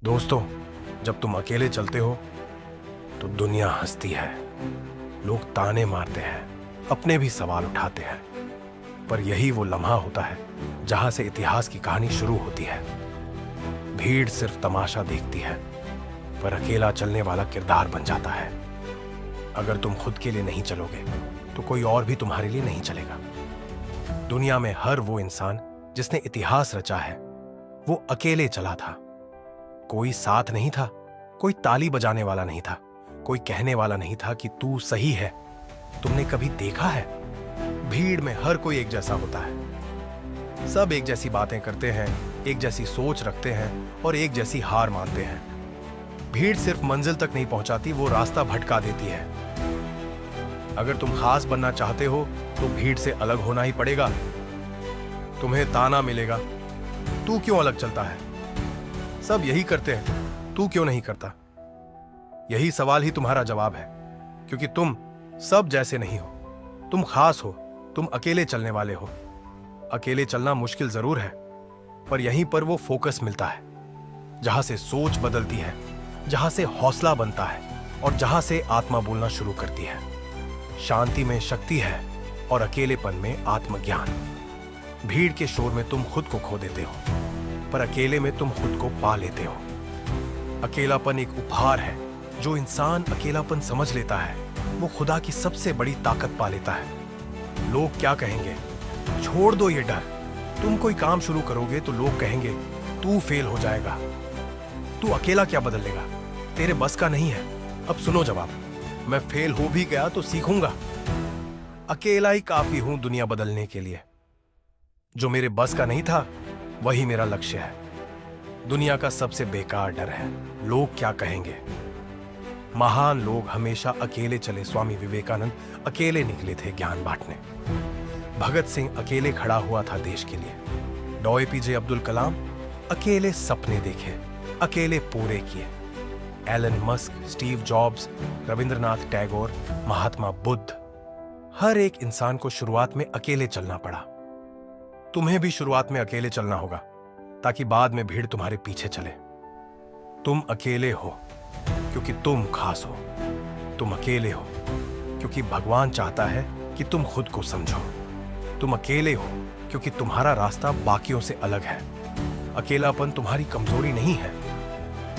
दोस्तों, जब तुम अकेले चलते हो तो दुनिया हंसती है, लोग ताने मारते हैं, अपने भी सवाल उठाते हैं। पर यही वो लम्हा होता है जहां से इतिहास की कहानी शुरू होती है। भीड़ सिर्फ तमाशा देखती है, पर अकेला चलने वाला किरदार बन जाता है। अगर तुम खुद के लिए नहीं चलोगे तो कोई और भी तुम्हारे लिए नहीं चलेगा। दुनिया में हर वो इंसान जिसने इतिहास रचा है वो अकेले चला था। कोई साथ नहीं था, कोई ताली बजाने वाला नहीं था, कोई कहने वाला नहीं था कि तू सही है। तुमने कभी देखा है? भीड़ में हर कोई एक जैसा होता है। सब एक जैसी बातें करते हैं, एक जैसी सोच रखते हैं और एक जैसी हार मानते हैं। भीड़ सिर्फ मंजिल तक नहीं पहुंचाती, वो रास्ता भटका देती है। अगर तुम खास बनना चाहते हो तो भीड़ से अलग होना ही पड़ेगा। तुम्हें ताना मिलेगा, तू क्यों अलग चलता है? सब यही करते हैं, तू क्यों नहीं करता? यही सवाल ही तुम्हारा जवाब है, क्योंकि तुम सब जैसे नहीं हो। तुम खास हो, तुम अकेले चलने वाले हो। अकेले चलना मुश्किल जरूर है, पर यहीं पर वो फोकस मिलता है जहां से सोच बदलती है, जहां से हौसला बनता है और जहां से आत्मा बोलना शुरू करती है। शांति में शक्ति है और अकेलेपन में आत्मज्ञान। भीड़ के शोर में तुम खुद को खो देते हो, पर अकेले में तुम खुद को पा लेते हो। अकेलापन एक उपहार है। जो इंसान अकेलापन समझ लेता है वो खुदा की सबसे बड़ी ताकत पा लेता है। लोग क्या कहेंगे? छोड़ दो ये डर। तुम कोई काम शुरू करोगे तो लोग कहेंगे तू फेल हो जाएगा। तू अकेला क्या बदल लेगा? तेरे बस का नहीं है। अब सुनो जवाब। मैं फेल हो भी गया तो सीखूंगा। अकेला ही काफी हूं दुनिया बदलने के लिए। जो मेरे बस का नहीं था वही मेरा लक्ष्य है। दुनिया का सबसे बेकार डर है लोग क्या कहेंगे। महान लोग हमेशा अकेले चले। स्वामी विवेकानंद अकेले निकले थे ज्ञान बांटने। भगत सिंह अकेले खड़ा हुआ था देश के लिए। डॉ एपीजे अब्दुल कलाम अकेले सपने देखे, अकेले पूरे किए। Elon Musk, Steve Jobs, Rabindranath Tagore, Mahatma Buddha, हर एक इंसान को शुरुआत में अकेले चलना पड़ा। तुम्हें भी शुरुआत में अकेले चलना होगा ताकि बाद में भीड़ तुम्हारे पीछे चले। तुम अकेले हो क्योंकि तुम खास हो। तुम अकेले हो क्योंकि भगवान चाहता है कि तुम खुद को समझो। तुम अकेले हो क्योंकि तुम्हारा रास्ता बाकियों से अलग है। अकेलापन तुम्हारी कमजोरी नहीं है,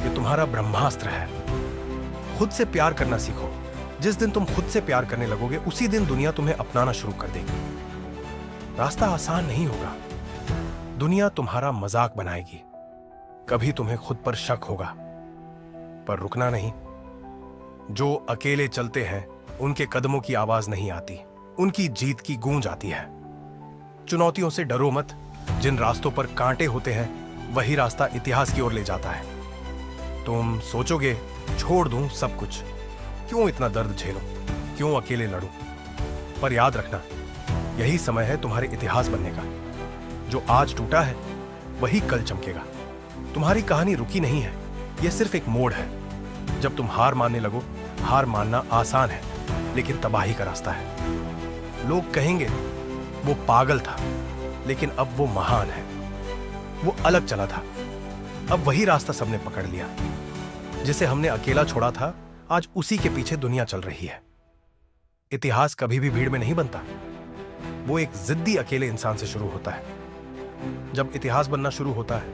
ये तुम्हारा ब्रह्मास्त्र है। खुद से प्यार करना सीखो। जिस दिन तुम खुद से प्यार करने लगोगे उसी दिन दुनिया तुम्हें अपनाना शुरू कर देगी। रास्ता आसान नहीं होगा। दुनिया तुम्हारा मजाक बनाएगी। कभी तुम्हें खुद पर शक होगा, पर रुकना नहीं। जो अकेले चलते हैं उनके कदमों की आवाज नहीं आती, उनकी जीत की गूंज आती है। चुनौतियों से डरो मत। जिन रास्तों पर कांटे होते हैं वही रास्ता इतिहास की ओर ले जाता है। तुम सोचोगे छोड़ दूं सब कुछ, क्यों इतना दर्द झेलूं, क्यों अकेले लड़ूं? पर याद रखना, यही समय है तुम्हारे इतिहास बनने का। जो आज टूटा है वही कल चमकेगा। तुम्हारी कहानी रुकी नहीं है, यह सिर्फ एक मोड़ है। जब तुम हार मानने लगो, हार मानना आसान है लेकिन तबाही का रास्ता है। लोग कहेंगे वो पागल था, लेकिन अब वो महान है। वो अलग चला था, अब वही रास्ता सबने पकड़ लिया। जिसे हमने अकेला छोड़ा था आज उसी के पीछे दुनिया चल रही है। इतिहास कभी भी भीड़ में नहीं बनता, वो एक जिद्दी अकेले इंसान से शुरू होता है। जब इतिहास बनना शुरू होता है,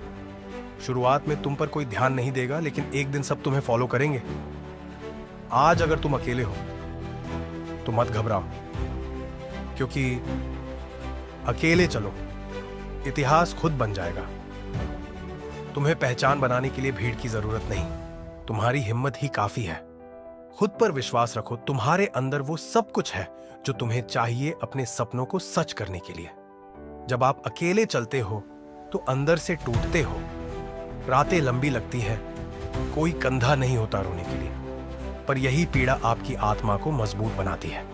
शुरुआत में तुम पर कोई ध्यान नहीं देगा, लेकिन एक दिन सब तुम्हें फॉलो करेंगे। आज अगर तुम अकेले हो तो मत घबराओ, क्योंकि अकेले चलो, इतिहास खुद बन जाएगा। तुम्हें पहचान बनाने के लिए भीड़ की जरूरत नहीं, तुम्हारी हिम्मत ही काफी है। खुद पर विश्वास रखो। तुम्हारे अंदर वो सब कुछ है जो तुम्हें चाहिए अपने सपनों को सच करने के लिए। जब आप अकेले चलते हो तो अंदर से टूटते हो। रातें लंबी लगती है, कोई कंधा नहीं होता रोने के लिए, पर यही पीड़ा आपकी आत्मा को मजबूत बनाती है।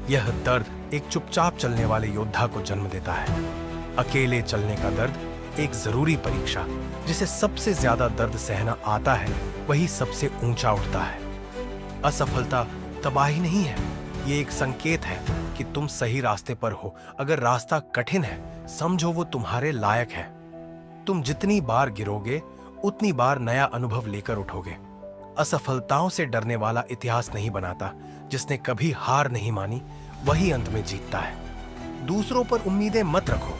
यह दर्द एक चुपचाप चलने वाले योद्धा को जन्म देता है। अकेले चलने का दर्द एक जरूरी परीक्षा। जिसे सबसे ज्यादा दर्द सहना आता है वही सबसे ऊंचा उठता है। असफलता तबाही नहीं है, ये एक संकेत है कि तुम सही रास्ते पर हो। अगर रास्ता कठिन है समझो वो तुम्हारे लायक है। तुम जितनी बार गिरोगे उतनी बार नया अनुभव लेकर उठोगे। असफलताओं से डरने वाला इतिहास नहीं बनाता। जिसने कभी हार नहीं मानी वही अंत में जीतता है। दूसरों पर उम्मीदें मत रखो।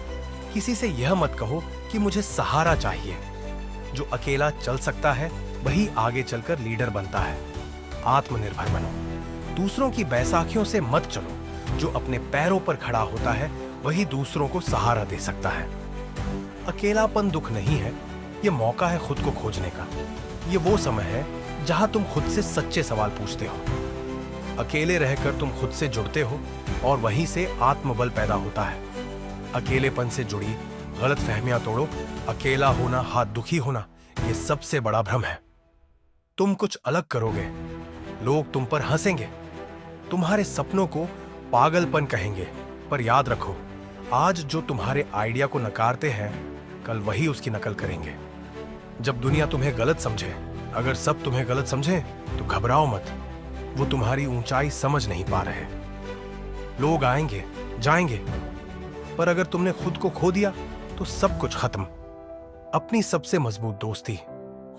किसी से यह मत कहो कि मुझे सहारा चाहिए। जो अकेला चल सकता है वही आगे चलकर लीडर बनता है। आत्मनिर्भर बनो। दूसरों की बैसाखियों से मत चलो। जो अपने पैरों पर खड़ा होता है वही दूसरों को सहारा दे सकता है। अकेलापन दुख नहीं है, ये मौका है खुद को खोजने का। ये वो समय है जहां तुम खुद से सच्चे सवाल पूछते हो। अकेले रहकर तुम खुद से जुड़ते हो और वहीं से आत्मबल पैदा होता है। अकेलेपन से जुड़ी गलतफहमियां तोड़ो। अकेला होना, हाथ दुखी होना, ये सबसे बड़ा भ्रम है। तुम कुछ अलग करोगे, लोग तुम पर हंसेंगे, तुम्हारे सपनों को पागलपन कहेंगे। पर याद रखो, आज जो तुम्हारे आइडिया को नकारते हैं, कल वही उसकी नकल करेंगे। जब दुनिया तुम्हें गलत समझे, अगर सब तुम्हें गलत समझे तो घबराओ मत। वो तुम्हारी ऊंचाई समझ नहीं पा रहे। लोग आएंगे जाएंगे, पर अगर तुमने खुद को खो दिया तो सब कुछ खत्म। अपनी सबसे मजबूत दोस्ती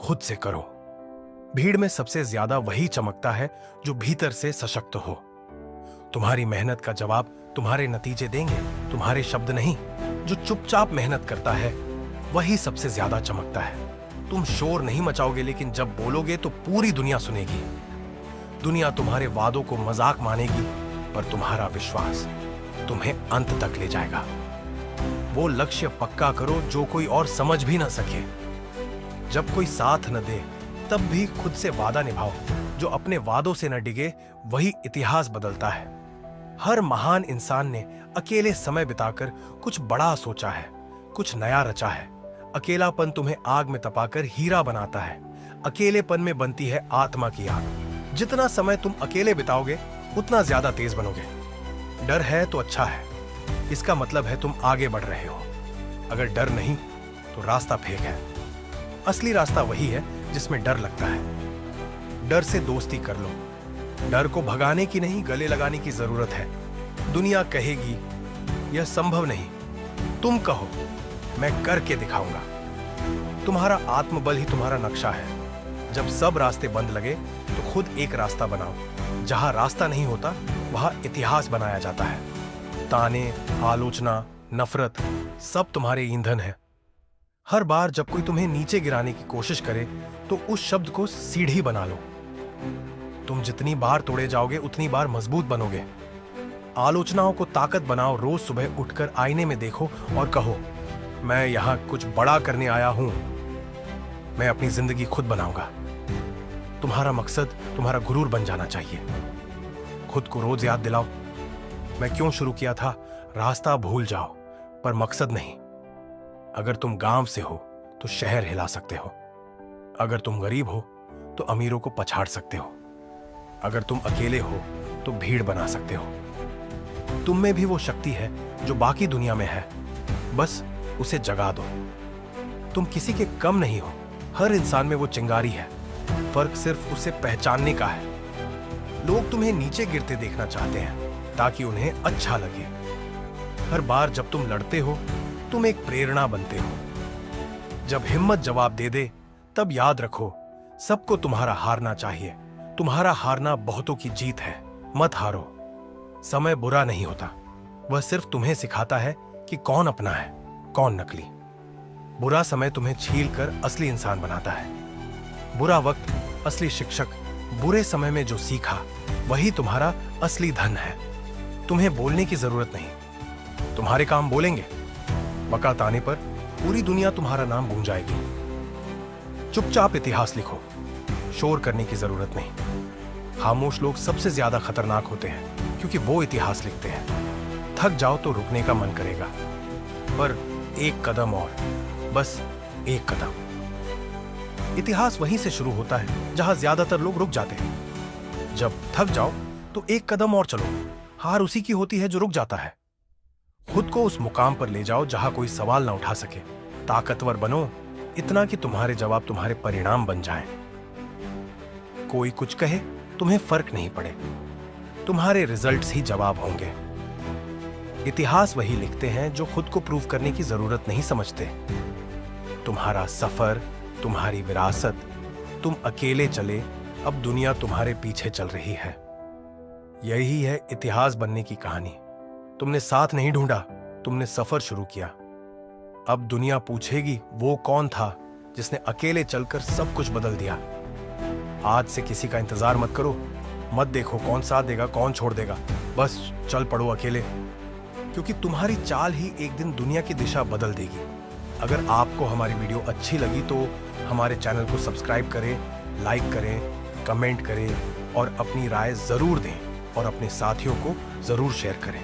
खुद से करो। भीड़ में सबसे ज्यादा वही चमकता है जो भीतर से सशक्त हो। तुम्हारी मेहनत का जवाब तुम्हारे नतीजे देंगे, तुम्हारे शब्द नहीं। जो चुपचाप मेहनत करता है वही सबसे ज्यादा चमकता है। तुम शोर नहीं मचाओगे, लेकिन जब बोलोगे तो पूरी दुनिया सुनेगी। दुनिया तुम्हारे वादों को मजाक मानेगी, पर तुम्हारा विश्वास तुम्हें अंत तक ले जाएगा। वो लक्ष्य पक्का करो जो कोई और समझ भी ना सके। जब कोई साथ न दे तब भी खुद से वादा निभाओ। जो अपने वादों से न डिगे वही इतिहास बदलता है। हर महान इंसान ने अकेले समय बिताकर कुछ बड़ा सोचा है, कुछ नया रचा है। अकेलापन तुम्हें आग में तपाकर हीरा बनाता है। अकेलेपन में बनती है आत्मा की आग। जितना समय तुम अकेले बिताओगे उतना ज्यादा तेज बनोगे। डर है तो अच्छा है, इसका मतलब है तुम आगे बढ़ रहे हो। अगर डर नहीं तो रास्ता फेक है। असली रास्ता वही है जिसमें डर लगता है। डर से दोस्ती कर लो। डर को भगाने की नहीं, गले लगाने की जरूरत है। दुनिया कहेगी यह संभव नहीं, तुम कहो मैं करके दिखाऊंगा। तुम्हारा आत्मबल ही तुम्हारा नक्शा है। जब सब रास्ते बंद लगे तो खुद एक रास्ता बनाओ। जहां रास्ता नहीं होता वहां इतिहास बनाया जाता है। ताने, आलोचना, नफरत सब तुम्हारे ईंधन है। हर बार जब कोई तुम्हें नीचे गिराने की कोशिश करे तो उस शब्द को सीढ़ी बना लो। तुम जितनी बार तोड़े जाओगे उतनी बार मजबूत बनोगे। आलोचनाओं को ताकत बनाओ। रोज सुबह उठकर आईने में देखो और कहो मैं यहां कुछ बड़ा करने आया हूं। मैं अपनी जिंदगी खुद बनाऊंगा। तुम्हारा मकसद तुम्हारा गुरूर बन जाना चाहिए। खुद को रोज याद दिलाओ मैं क्यों शुरू किया था। रास्ता भूल जाओ पर मकसद नहीं। अगर तुम गांव से हो तो शहर हिला सकते हो। अगर तुम गरीब हो तो अमीरों को पछाड़ सकते हो। अगर तुम अकेले हो तो भीड़ बना सकते हो। तुम में भी वो शक्ति है जो बाकी दुनिया में है, बस उसे जगा दो। तुम किसी के कम नहीं हो। हर इंसान में वो चिंगारी है, फर्क सिर्फ उसे पहचानने का है। लोग तुम्हें नीचे गिरते देखना चाहते हैं ताकि उन्हें अच्छा लगे। हर बार जब तुम लड़ते हो तुम एक प्रेरणा बनते हो। जब हिम्मत जवाब दे दे तब याद रखो सबको तुम्हारा हारना चाहिए। तुम्हारा हारना बहुतों की जीत है। मत हारो। समय बुरा नहीं होता, वह सिर्फ तुम्हें सिखाता है कि कौन अपना है कौन नकली। बुरा समय तुम्हें छील कर असली इंसान बनाता है। बुरा वक्त असली शिक्षक। बुरे समय में जो सीखा वही तुम्हारा असली धन है। तुम्हें बोलने की जरूरत नहीं, तुम्हारे काम बोलेंगे। वक़्त आने पर पूरी दुनिया तुम्हारा नाम गूंजाएगी। चुपचाप इतिहास लिखो, शोर करने की जरूरत नहीं। खामोश लोग सबसे ज्यादा खतरनाक होते हैं क्योंकि वो इतिहास लिखते हैं। थक जाओ तो रुकने का मन करेगा, पर एक कदम और, बस एक कदम। इतिहास वहीं से शुरू होता है जहां ज्यादातर लोग रुक जाते हैं। जब थक जाओ तो एक कदम और चलो। हार उसी की होती है जो रुक जाता है। खुद को उस मुकाम पर ले जाओ जहां कोई सवाल ना उठा सके। ताकतवर बनो, इतना कि तुम्हारे जवाब तुम्हारे परिणाम बन जाएं। कोई कुछ कहे तुम्हें फर्क नहीं पड़े, तुम्हारे रिजल्ट्स ही जवाब होंगे। इतिहास वही लिखते हैं जो खुद को प्रूव करने की जरूरत नहीं समझते। तुम्हारा सफर तुम्हारी विरासत, तुम अकेले चले, अब दुनिया तुम्हारे पीछे चल रही है। यही है इतिहास बनने की कहानी। तुमने साथ नहीं ढूंढा, तुमने सफर शुरू किया। अब दुनिया पूछेगी वो कौन था जिसने अकेले चलकर सब कुछ बदल दिया। आज से किसी का इंतजार मत करो, मत देखो कौन साथ देगा कौन छोड़ देगा, बस चल पड़ो अकेले, क्योंकि तुम्हारी चाल ही एक दिन दुनिया की दिशा बदल देगी। अगर आपको हमारी वीडियो अच्छी लगी तो हमारे चैनल को सब्सक्राइब करें, लाइक करें, कमेंट करें और अपनी राय जरूर दें और अपने साथियों को जरूर शेयर करें।